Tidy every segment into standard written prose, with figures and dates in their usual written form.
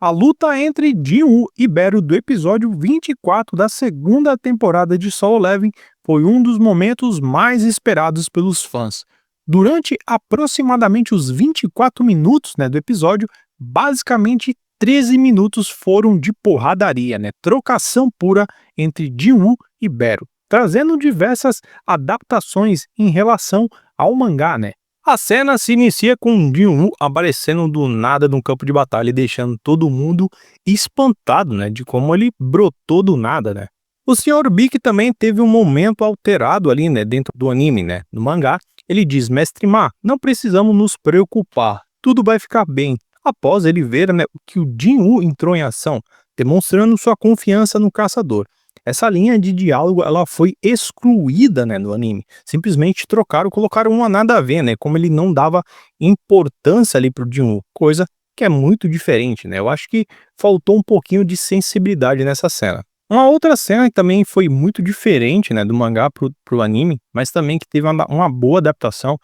A luta entre Jin-Woo e Beru do episódio 24 da segunda temporada de Solo Leveling foi um dos momentos mais esperados pelos fãs. Durante aproximadamente os 24 minutos do episódio, basicamente 13 minutos foram de porradaria, trocação pura entre Jin-Woo e Beru, trazendo diversas adaptações em relação ao mangá. A cena se inicia com Jin-Woo aparecendo do nada no campo de batalha e deixando todo mundo espantado, de como ele brotou do nada, O Sr. Big também teve um momento alterado ali, dentro do anime, no mangá. Ele diz: Mestre Ma, não precisamos nos preocupar, tudo vai ficar bem. Após ele ver, que o Jin-Woo entrou em ação, demonstrando sua confiança no caçador. Essa linha de diálogo ela foi excluída, no anime. Simplesmente colocaram uma nada a ver, como ele não dava importância ali pro Jin-Woo, coisa que é muito diferente, Eu acho que faltou um pouquinho de sensibilidade nessa cena. Uma outra cena que também foi muito diferente, do mangá pro anime, mas também que teve uma boa adaptação,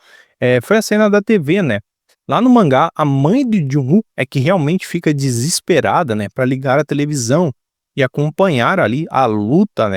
foi a cena da TV, Lá no mangá, a mãe de Jin-Woo é que realmente fica desesperada, para ligar a televisão e acompanhar ali a luta,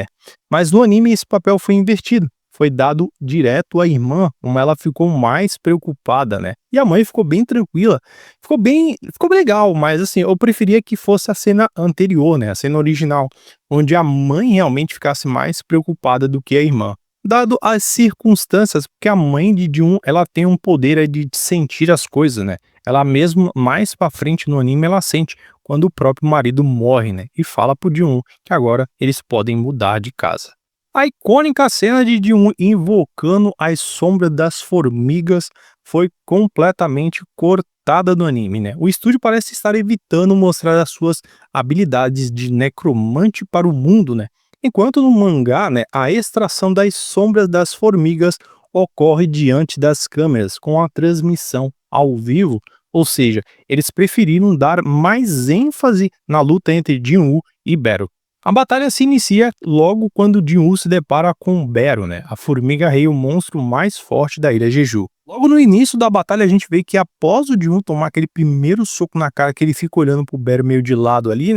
Mas no anime esse papel foi invertido. Foi dado direto à irmã, como ela ficou mais preocupada, E a mãe ficou bem tranquila. Ficou legal, mas assim, eu preferia que fosse a cena anterior, a cena original, onde a mãe realmente ficasse mais preocupada do que a irmã. Dado as circunstâncias, porque a mãe de Jin-Woo, ela tem um poder aí de sentir as coisas, Ela mesmo, mais pra frente no anime, ela sente quando o próprio marido morre, e fala pro Jin-Woo que agora eles podem mudar de casa. A icônica cena de Jin-Woo invocando as sombras das formigas foi completamente cortada do anime, O estúdio parece estar evitando mostrar as suas habilidades de necromante para o mundo, Enquanto no mangá, a extração das sombras das formigas ocorre diante das câmeras com a transmissão ao vivo, ou seja, eles preferiram dar mais ênfase na luta entre Jin-Woo e Beru. A batalha se inicia logo quando Jin-Woo se depara com Beru, a formiga-rei, o monstro mais forte da ilha Jeju. Logo no início da batalha a gente vê que após o Jin-Woo tomar aquele primeiro soco na cara, que ele fica olhando pro Beru meio de lado ali,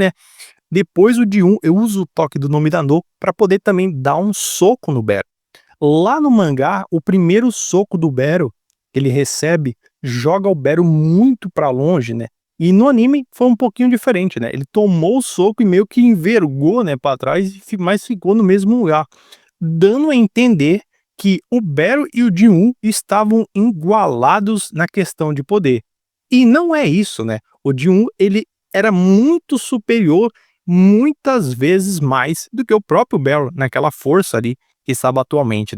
depois o Jin-Woo usa o toque do nome da No para poder também dar um soco no Beru. Lá no mangá, o primeiro soco do Beru que ele recebe joga o Beru muito para longe, E no anime foi um pouquinho diferente, Ele tomou o soco e meio que envergou, para trás, mas ficou no mesmo lugar, dando a entender que o Beru e o Jin-Woo estavam igualados na questão de poder. E não é isso, O Jin-Woo, ele era muito superior, muitas vezes mais do que o próprio Beru naquela força ali que estava atualmente,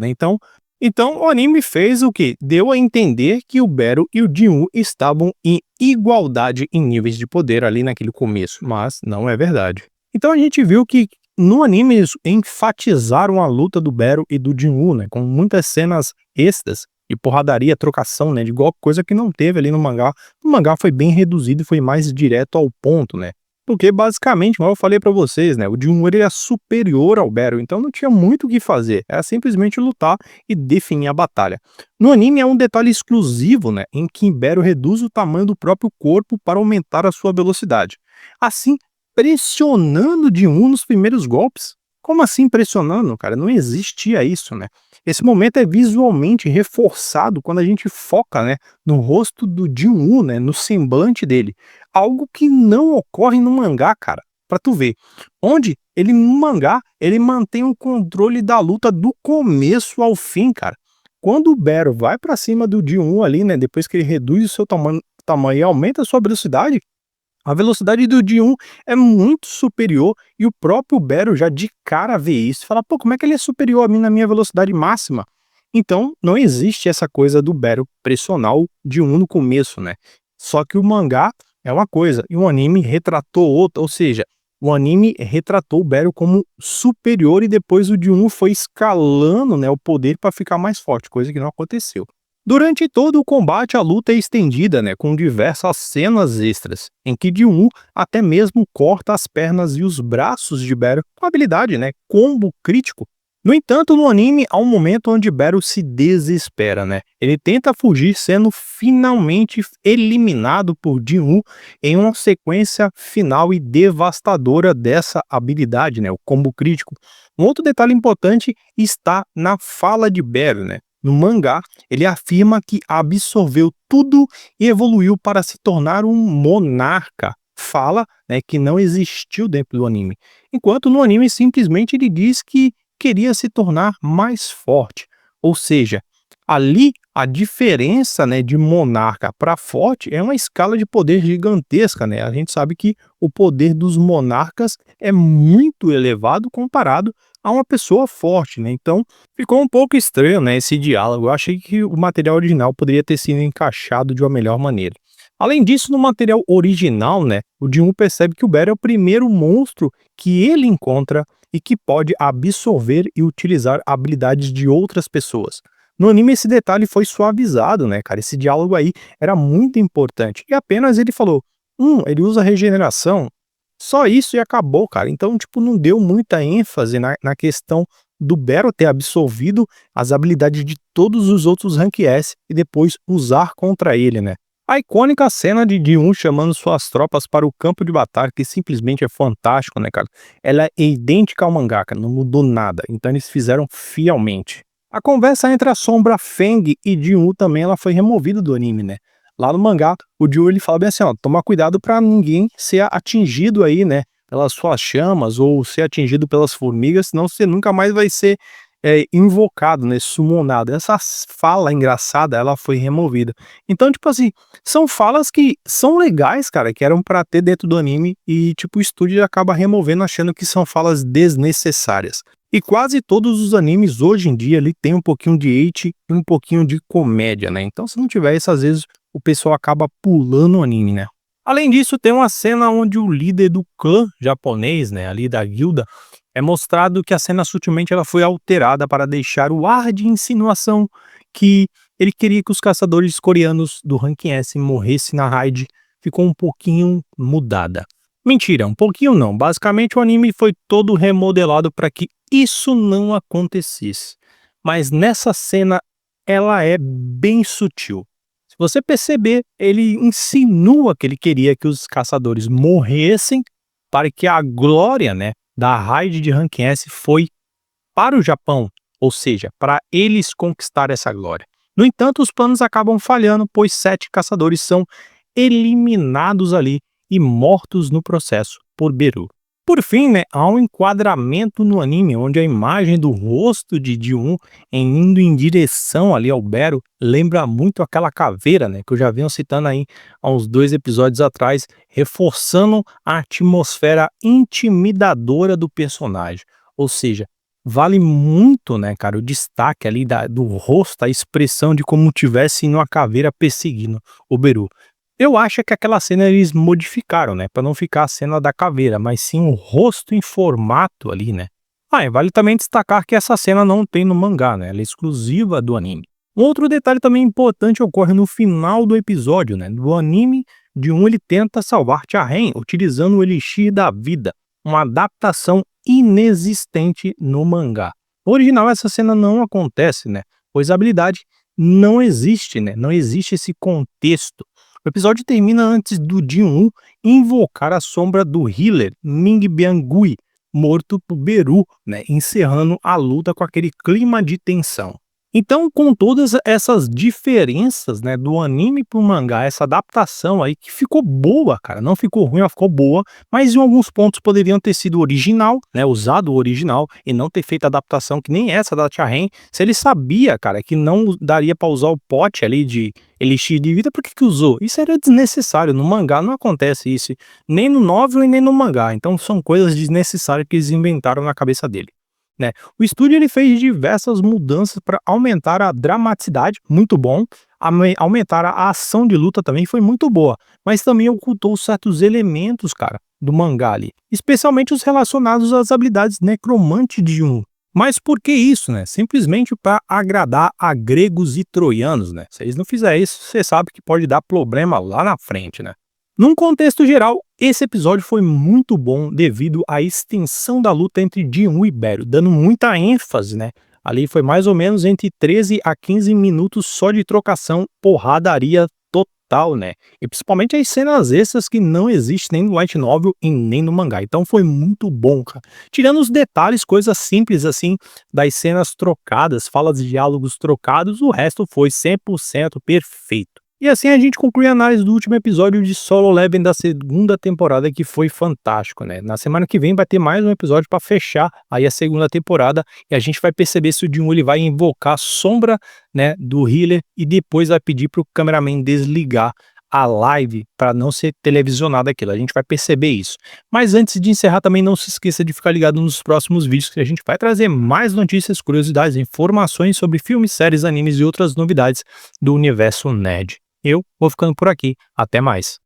Então o anime fez o que? Deu a entender que o Beru e o Jin-Woo estavam em igualdade em níveis de poder ali naquele começo, mas não é verdade. Então a gente viu que no anime eles enfatizaram a luta do Beru e do Jin-Woo, com muitas cenas extras e porradaria, trocação, de igual coisa que não teve ali no mangá. O mangá foi bem reduzido e foi mais direto ao ponto, Porque basicamente, como eu falei pra vocês, o Jin-Woo ele é superior ao Beru, então não tinha muito o que fazer, era simplesmente lutar e definir a batalha. No anime é um detalhe exclusivo, em que Beru reduz o tamanho do próprio corpo para aumentar a sua velocidade, assim pressionando Jin-Woo nos primeiros golpes. Como assim pressionando, cara? Não existia isso, Esse momento é visualmente reforçado quando a gente foca, no rosto do Jin-Woo, no semblante dele. Algo que não ocorre no mangá, cara. Pra tu ver. Onde ele, no mangá, ele mantém o controle da luta do começo ao fim, cara. Quando o Beru vai pra cima do Jin-Woo ali, depois que ele reduz o seu tamanho e aumenta a sua velocidade, a velocidade do Jin-Woo é muito superior e o próprio Beru já de cara vê isso e fala: pô, como é que ele é superior a mim na minha velocidade máxima? Então, não existe essa coisa do Beru pressionar o Jin-Woo no começo, Só que o mangá é uma coisa e o anime retratou outra, ou seja, o anime retratou o Beru como superior e depois o Jin-Woo foi escalando, o poder para ficar mais forte, coisa que não aconteceu. Durante todo o combate, a luta é estendida, com diversas cenas extras, em que Jin-Woo até mesmo corta as pernas e os braços de Beru com habilidade, combo crítico. No entanto, no anime há um momento onde Battle se desespera, né? Ele tenta fugir, sendo finalmente eliminado por Jin-Woo em uma sequência final e devastadora dessa habilidade, né? O combo crítico. Um outro detalhe importante está na fala de Battle, né? No mangá, ele afirma que absorveu tudo e evoluiu para se tornar um monarca. Fala, né, que não existiu dentro do anime. Enquanto no anime simplesmente ele diz que queria se tornar mais forte. Ou seja, ali a diferença, né, de monarca para forte é uma escala de poder gigantesca, né? A gente sabe que o poder dos monarcas é muito elevado comparado a uma pessoa forte, né? Então, ficou um pouco estranho, né, esse diálogo. Eu achei que o material original poderia ter sido encaixado de uma melhor maneira. Além disso, no material original, né, o Jin-Woo percebe que o Battle é o primeiro monstro que ele encontra e que pode absorver e utilizar habilidades de outras pessoas. No anime esse detalhe foi suavizado, né, cara? Esse diálogo aí era muito importante. E apenas ele falou, ele usa regeneração. Só isso e acabou, cara. Então, tipo, não deu muita ênfase na questão do Battle ter absorvido as habilidades de todos os outros Rank S e depois usar contra ele, né? A icônica cena de Jin-Woo chamando suas tropas para o campo de batalha, que simplesmente é fantástico, né, cara? Ela é idêntica ao mangá, cara, não mudou nada. Então eles fizeram fielmente. A conversa entre a Sombra Feng e Jin-Woo também ela foi removida do anime, né? Lá no mangá, o Jin-Woo ele fala bem assim, ó, toma cuidado para ninguém ser atingido aí, né, pelas suas chamas ou ser atingido pelas formigas, senão você nunca mais vai ser invocado, né, summonado. Essa fala engraçada, ela foi removida. Então, tipo assim, são falas que são legais, cara, que eram pra ter dentro do anime e, tipo, o estúdio acaba removendo achando que são falas desnecessárias. E quase todos os animes hoje em dia ali tem um pouquinho de hate e um pouquinho de comédia, né? Então, se não tiver isso, às vezes o pessoal acaba pulando o anime, né? Além disso, tem uma cena onde o líder do clã japonês, né, ali da guilda, é mostrado que a cena sutilmente ela foi alterada para deixar o ar de insinuação que ele queria que os caçadores coreanos do Ranking S morressem na raid, ficou um pouquinho mudada. Mentira, um pouquinho não. Basicamente o anime foi todo remodelado para que isso não acontecesse. Mas nessa cena ela é bem sutil. Se você perceber, ele insinua que ele queria que os caçadores morressem para que a glória, né, da raid de Ranking S foi para o Japão, ou seja, para eles conquistar essa glória. No entanto, os planos acabam falhando, pois 7 caçadores são eliminados ali e mortos no processo por Beru. Por fim, né, há um enquadramento no anime onde a imagem do rosto de Ji-Woo indo em direção ali ao Beru lembra muito aquela caveira, né, que eu já venho citando aí há uns 2 episódios atrás, reforçando a atmosfera intimidadora do personagem. Ou seja, vale muito, né, cara, o destaque ali do rosto, a expressão de como tivesse uma caveira perseguindo o Beru. Eu acho que aquela cena eles modificaram, né, para não ficar a cena da caveira, mas sim o rosto em formato ali, né. E vale também destacar que essa cena não tem no mangá, né, ela é exclusiva do anime. Um outro detalhe também importante ocorre no final do episódio, né, do anime, ele tenta salvar Tia-Ren utilizando o Elixir da Vida, uma adaptação inexistente no mangá. No original essa cena não acontece, né, pois a habilidade não existe, né, não existe esse contexto. O episódio termina antes do Jin-Woo invocar a sombra do healer Ming Byung-hui, morto por Beru, né, encerrando a luta com aquele clima de tensão. Então, com todas essas diferenças, né, do anime pro mangá, essa adaptação aí que ficou boa, cara, não ficou ruim, ela ficou boa, mas em alguns pontos poderiam ter sido original, né, usado o original e não ter feito a adaptação que nem essa da Tia-Ren. Se ele sabia, cara, que não daria pra usar o pote ali de elixir de vida, por que usou? Isso era desnecessário, no mangá não acontece isso, nem no novel e nem no mangá, então são coisas desnecessárias que eles inventaram na cabeça dele. Né? O estúdio ele fez diversas mudanças para aumentar a dramaticidade, muito bom, aumentar a ação de luta também foi muito boa, mas também ocultou certos elementos, cara, do mangá ali, especialmente os relacionados às habilidades necromante de Jin-Woo. Mas por que isso, né? Simplesmente para agradar a gregos e troianos, né? Se eles não fizerem isso, você sabe que pode dar problema lá na frente, né? Num contexto geral, esse episódio foi muito bom devido à extensão da luta entre Jin-Woo e Beru, dando muita ênfase, né? Ali foi mais ou menos entre 13 a 15 minutos só de trocação, porradaria total, né? E principalmente as cenas extras que não existem nem no light novel e nem no mangá. Então foi muito bom, cara. Tirando os detalhes, coisas simples assim, das cenas trocadas, falas e diálogos trocados, o resto foi 100% perfeito. E assim a gente conclui a análise do último episódio de Solo Leveling da segunda temporada, que foi fantástico, né? Na semana que vem vai ter mais um episódio para fechar aí a segunda temporada e a gente vai perceber se o Jin-Woo ele vai invocar a sombra, né, do healer e depois vai pedir para o cameraman desligar a live para não ser televisionado aquilo. A gente vai perceber isso. Mas antes de encerrar, também não se esqueça de ficar ligado nos próximos vídeos, que a gente vai trazer mais notícias, curiosidades, informações sobre filmes, séries, animes e outras novidades do universo nerd. Eu vou ficando por aqui. Até mais.